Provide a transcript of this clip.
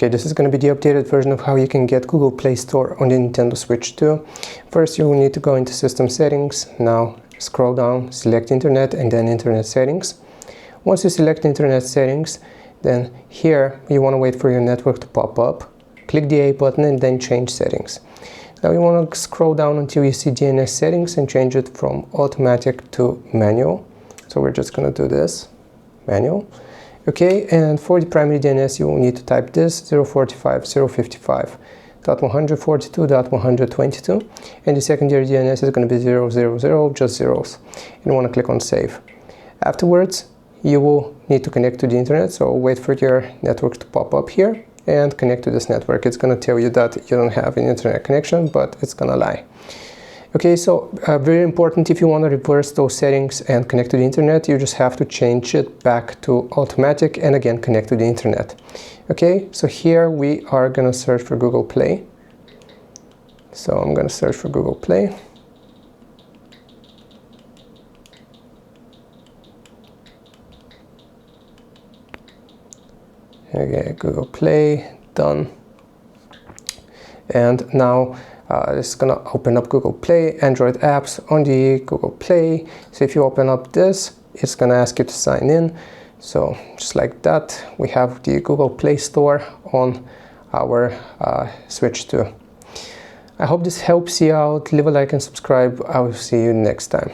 Okay, this is going to be the updated version of how you can get Google Play Store on the Nintendo Switch 2. First, you will need to go into System Settings. Now, scroll down, select Internet, and then Internet Settings. Once you select Internet Settings, then here you want to wait for your network to pop up. Click the A button and then change settings. Now you want to scroll down until you see DNS settings and change it from automatic to manual. So we're just going to do this, manual. Okay, and for the primary DNS you will need to type this 045.055.142.122, and the secondary DNS is going to be 000, just zeros. And you want to click on save. Afterwards, you will need to connect to the internet, so wait for your network to pop up here and connect to this network. It's going to tell you that you don't have an internet connection, but it's going to lie. Okay, so very important, if you want to reverse those settings and connect to the internet, you just have to change it back to automatic and again connect to the internet. Okay, so here we are going to search for Google Play. So I'm going to search for Google Play. Okay, Google Play, done. And now this is going to open up Google Play, Android apps on the Google Play. So if you open up this, it's going to ask you to sign in. So just like that, we have the Google Play Store on our Switch 2. I hope this helps you out. Leave a like and subscribe. I will see you next time.